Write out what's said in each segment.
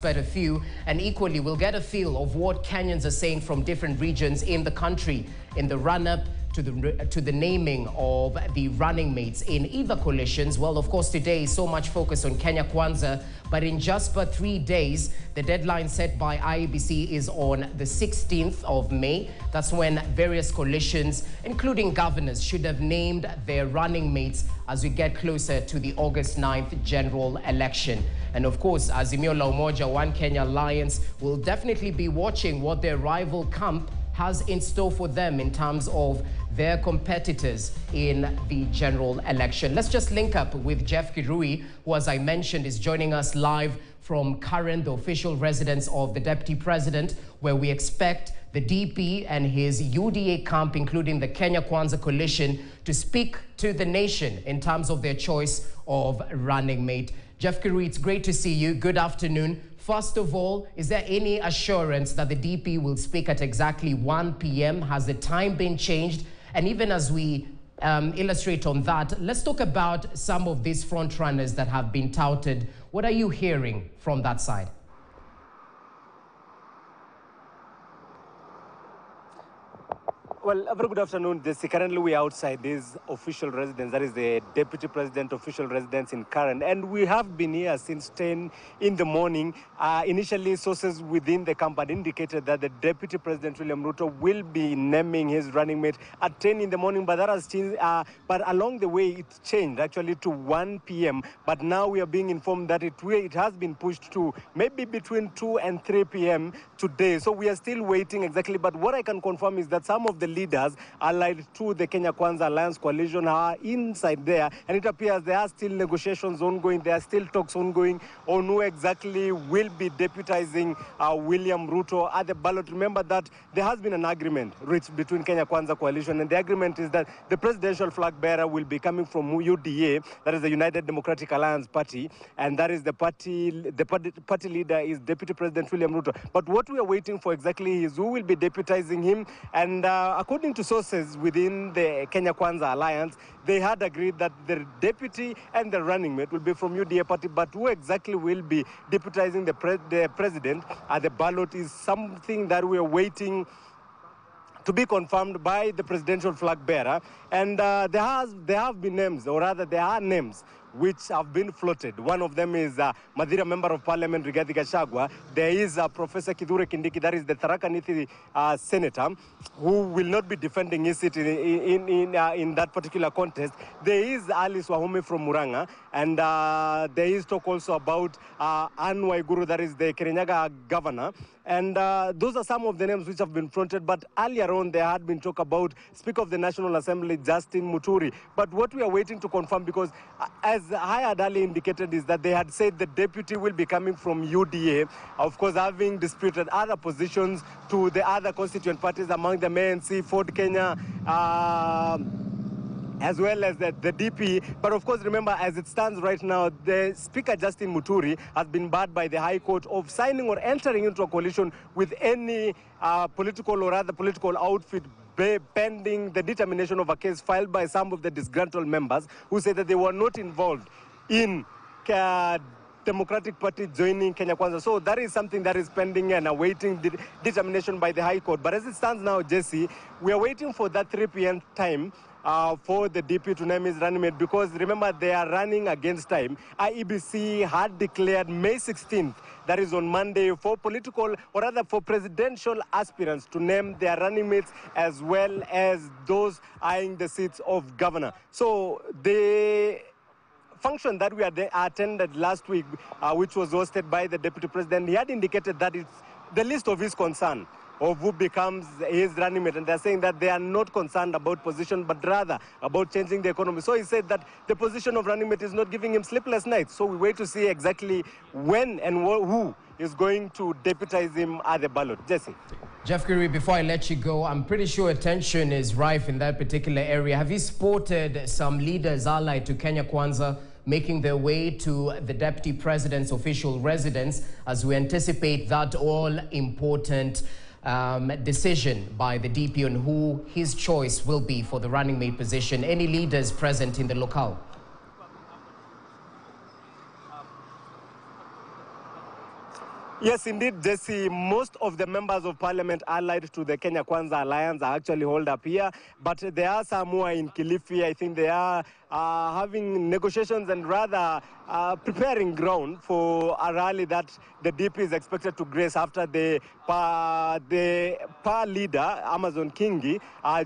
but a few, and equally we'll get a feel of what Kenyans are saying from different regions in the country in the run-up to the naming of the running mates in either coalitions. Well, of course, today so much focus on Kenya Kwanza, but in just but 3 days, the deadline set by IEBC is on the 16th of May. That's when various coalitions, including governors, should have named their running mates as we get closer to the August 9th general election. And of course, Azimio la Umoja One Kenya Alliance will definitely be watching what their rival camp has in store for them in terms of their competitors in the general election. Let's just link up with Jeff Kirui, who, as I mentioned, is joining us live from Karen, the official residence of the Deputy President, where we expect the DP and his UDA camp, including the Kenya Kwanza coalition, to speak to the nation in terms of their choice of running mate. Jeff Kirui, it's great to see you. Good afternoon. First of all, is there any assurance that the DP will speak at exactly 1 p.m.? Has the time been changed? And even as we illustrate on that, let's talk about some of these front runners that have been touted. What are you hearing from that side? Well, a very good afternoon, Jesse. Currently, we are outside this official residence, that is the Deputy President official residence in Karen, and we have been here since 10 in the morning. Initially, sources within the camp had indicated that the Deputy President, William Ruto, will be naming his running mate at 10 in the morning, but that has changed. But along the way, it changed actually to 1 p.m. But now we are being informed that it has been pushed to maybe between 2 and 3 p.m. today. So we are still waiting exactly. But what I can confirm is that some of the leaders allied to the Kenya Kwanza Alliance coalition are inside there, and it appears there are still negotiations ongoing, there are still talks ongoing on who exactly will be deputizing William Ruto at the ballot. Remember that there has been an agreement reached between Kenya Kwanza coalition, and the agreement is that the presidential flag bearer will be coming from UDA, that is the United Democratic Alliance Party, and that is the party leader is Deputy President William Ruto. But what we are waiting for exactly is who will be deputizing him, and according to sources within the Kenya Kwanza Alliance, they had agreed that the deputy and the running mate will be from UDA party, but who exactly will be deputizing the president at the ballot is something that we are waiting to be confirmed by the presidential flag bearer. And there have been names, or rather there are names which have been floated. One of them is Madira Member of Parliament Rigathi Gachagua. There is Professor Kithure Kindiki, that is the Tharaka Nithi senator, who will not be defending his seat in that particular contest. There is Alice Wahome from Muranga, and there is talk also about Anne Waiguru, that is the Kirinyaga governor. And those are some of the names which have been fronted. But earlier on, there had been talk about Speaker of the National Assembly, Justin Muturi. But what we are waiting to confirm, because as I had earlier indicated, is that they had said the deputy will be coming from UDA, of course, having disputed other positions to the other constituent parties, among them ANC, Ford Kenya, as well as the DP. But of course, remember, as it stands right now, the Speaker Justin Muturi has been barred by the High Court of signing or entering into a coalition with any political or other political outfit pending the determination of a case filed by some of the disgruntled members who said that they were not involved in Democratic Party joining Kenya Kwanza. So that is something that is pending and awaiting the determination by the High Court. But as it stands now, Jesse, we are waiting for that 3 p.m. time for the DP to name his running mate, because remember, they are running against time. IEBC had declared May 16th, that is on Monday, for political, or rather for presidential aspirants to name their running mates, as well as those eyeing the seats of governor. So the function that we attended last week, which was hosted by the Deputy President, he had indicated that it's the list of his concern of who becomes his running mate. And they're saying that they are not concerned about position, but rather about changing the economy. So he said that the position of running mate is not giving him sleepless nights. So we wait to see exactly when and who is going to deputize him at the ballot. Jesse. Jeff Kirui, before I let you go, I'm pretty sure tension is rife in that particular area. Have you spotted some leaders allied to Kenya Kwanza making their way to the Deputy President's official residence as we anticipate that all-important decision by the DP on who his choice will be for the running mate position? Any leaders present in the locale? Yes, indeed, Jesse. Most of the members of parliament allied to the Kenya Kwanza Alliance are actually holed up here, but there are some who are in Kilifi. I think they are having negotiations and rather preparing ground for a rally that the DP is expected to grace after the PA leader, Amazon Kingi,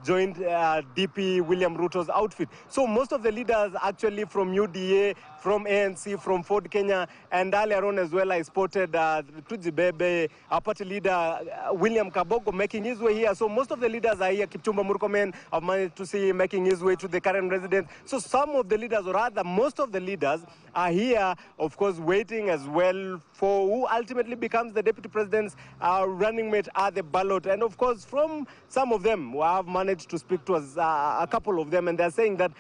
joined DP William Ruto's outfit. So most of the leaders actually from UDA, from ANC, from Ford Kenya, and earlier on as well I spotted Tujibebe, our party leader William Kabogo making his way here. So most of the leaders are here. Kipchumba Murkomen, I've managed to see making his way to the current residence. So some of the leaders, or rather most of the leaders, are here, of course, waiting as well for who ultimately becomes the deputy president's running mate at the ballot. And of course, from some of them who have managed to speak to us, a couple of them, and they're saying that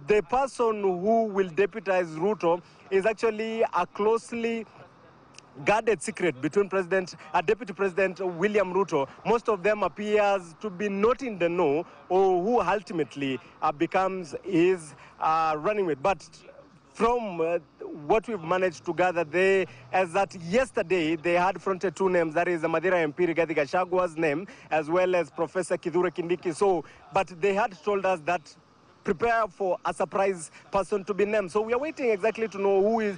the person who will deputize Ruto is actually a closely guarded secret between Deputy President William Ruto. Most of them appears to be not in the know or who ultimately becomes his running mate. But from what we've managed to gather, as that yesterday they had fronted two names, that is Madira MP Rigathi Gachagwa's name, as well as Professor Kithure Kindiki. So, but they had told us that prepare for a surprise person to be named. So we are waiting exactly to know who is,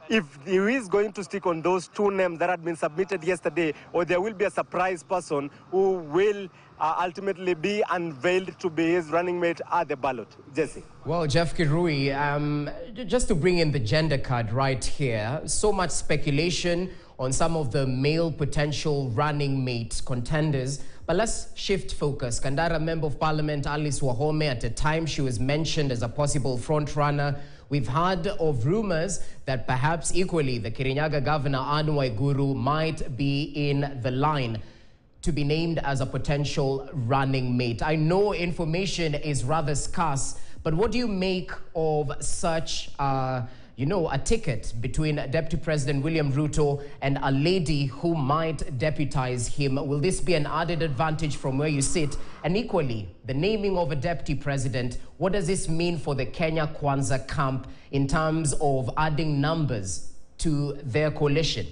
if he is going to stick on those two names that had been submitted yesterday, or there will be a surprise person who will ultimately be unveiled to be his running mate at the ballot. Jesse. Well, Jeff Kirui, just to bring in the gender card right here, so much speculation on some of the male potential running mate contenders. But let's shift focus. Kandara Member of Parliament Alice Wahome, at the time she was mentioned as a possible front runner. We've heard of rumors that perhaps equally the Kirinyaga Governor Anne Waiguru might be in the line to be named as a potential running mate. I know information is rather scarce, but what do you make of such a ticket between Deputy President William Ruto and a lady who might deputize him? Will this be an added advantage from where you sit? And equally, the naming of a deputy president, what does this mean for the Kenya Kwanza camp in terms of adding numbers to their coalition?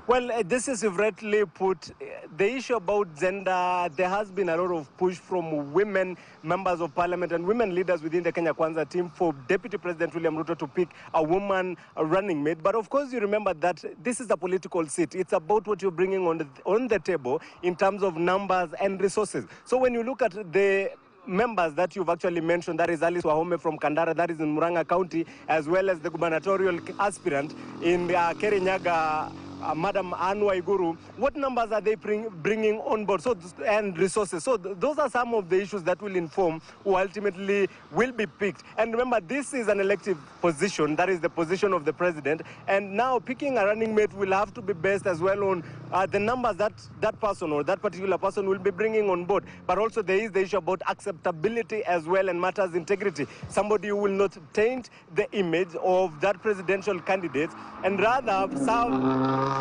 Well, this is rightly put. The issue about gender, there has been a lot of push from women members of parliament and women leaders within the Kenya Kwanza team for Deputy President William Ruto to pick a woman running mate. But of course, you remember that this is a political seat. It's about what you're bringing on the table in terms of numbers and resources. So when you look at the members that you've actually mentioned, that is Alice Wahome from Kandara, that is in Murang'a County, as well as the gubernatorial aspirant in Kirinyaga, Madam Anne Waiguru, what numbers are they bringing on board and resources? So those are some of the issues that will inform who ultimately will be picked. And remember, this is an elective position, that is the position of the president. And now picking a running mate will have to be based as well on the numbers that person or that particular person will be bringing on board. But also there is the issue about acceptability as well and matters integrity. Somebody who will not taint the image of that presidential candidate and rather serve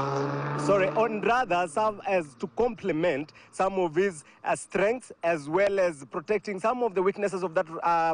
as to complement some of his strengths as well as protecting some of the weaknesses of that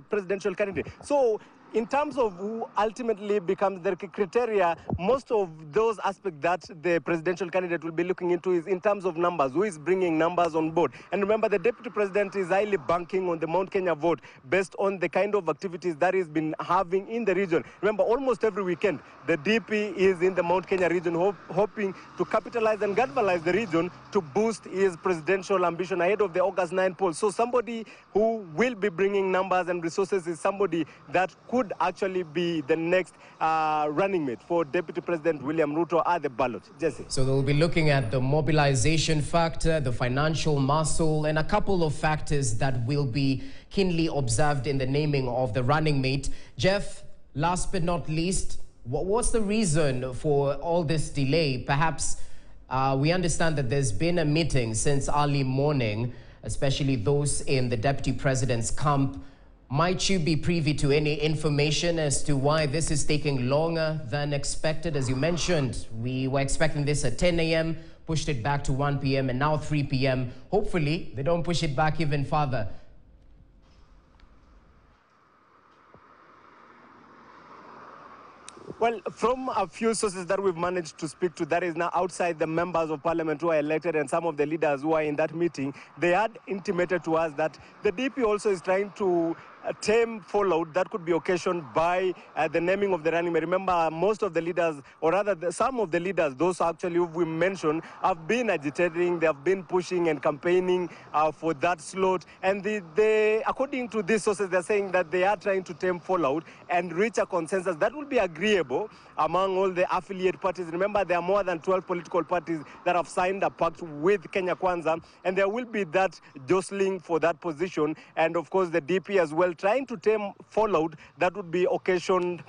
presidential candidate. So in terms of who ultimately becomes the criteria, most of those aspects that the presidential candidate will be looking into is in terms of numbers, who is bringing numbers on board. And remember, the deputy president is highly banking on the Mount Kenya vote based on the kind of activities that he's been having in the region. Remember, almost every weekend, the DP is in the Mount Kenya region hoping to capitalize and galvanize the region to boost his presidential ambition ahead of the August 9 poll. So somebody who will be bringing numbers and resources is somebody that could actually be the next running mate for Deputy President William Ruto at the ballot. Jesse. So they'll be looking at the mobilization factor, the financial muscle, and a couple of factors that will be keenly observed in the naming of the running mate. Jeff, last but not least, what's the reason for all this delay? Perhaps we understand that there's been a meeting since early morning, especially those in the Deputy President's camp. Might you be privy to any information as to why this is taking longer than expected? As you mentioned, we were expecting this at 10 a.m., pushed it back to 1 p.m. and now 3 p.m. Hopefully, they don't push it back even further. Well, from a few sources that we've managed to speak to, that is now outside the members of parliament who are elected and some of the leaders who are in that meeting, they had intimated to us that the DP also is trying to tame fallout that could be occasioned by the naming of the running mate. Remember, most of the leaders, or rather some of the leaders, those actually who we mentioned, have been agitating, they have been pushing and campaigning for that slot. And according to these sources, they're saying that they are trying to tame fallout and reach a consensus that will be agreeable among all the affiliate parties. Remember, there are more than 12 political parties that have signed a pact with Kenya Kwanza, and there will be that jostling for that position. And of course, the DP as well, trying to tame fallout that would be occasioned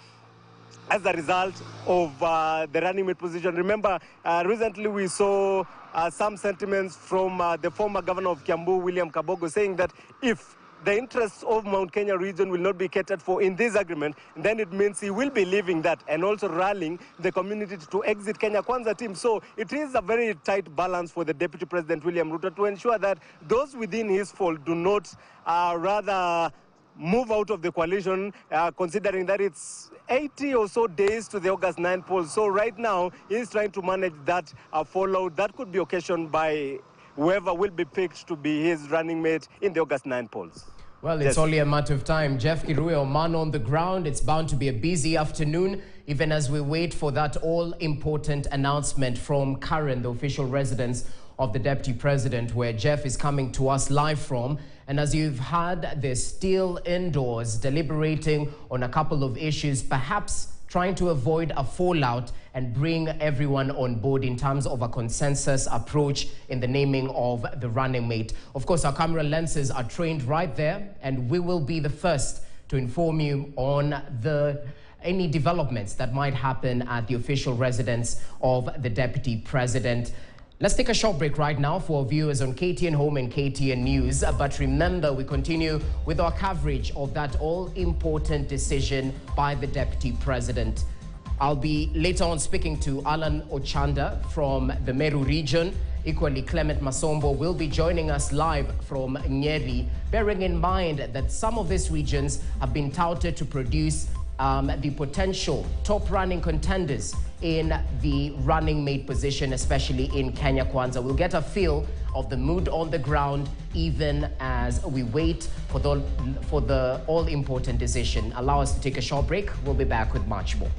as a result of the running mate position. Remember, recently we saw some sentiments from the former governor of Kiambu, William Kabogo, saying that if the interests of Mount Kenya region will not be catered for in this agreement, then it means he will be leaving that and also rallying the community to exit Kenya Kwanza team. So it is a very tight balance for the Deputy President William Ruto to ensure that those within his fold do not rather move out of the coalition, considering that it's 80 or so days to the August 9 polls. So right now, he's trying to manage that fallout that could be occasioned by whoever will be picked to be his running mate in the August 9 polls. Well, it's only a matter of time. Jeff Kirui, man on the ground. It's bound to be a busy afternoon, even as we wait for that all-important announcement from Karen, the official residence of the Deputy President, where Jeff is coming to us live from. And as you've heard, they're still indoors deliberating on a couple of issues, perhaps trying to avoid a fallout and bring everyone on board in terms of a consensus approach in the naming of the running mate. Of course, our camera lenses are trained right there, and we will be the first to inform you on any developments that might happen at the official residence of the Deputy President. Let's take a short break right now for our viewers on KTN Home and KTN News. But remember, we continue with our coverage of that all-important decision by the Deputy President. I'll be later on speaking to Alan Ochanda from the Meru region. Equally, Clement Masombo will be joining us live from Nyeri, bearing in mind that some of these regions have been touted to produce the potential top-running contenders in the running mate position, especially in Kenya Kwanza. We'll get a feel of the mood on the ground even as we wait for the all-important decision. Allow us to take a short break. We'll be back with much more.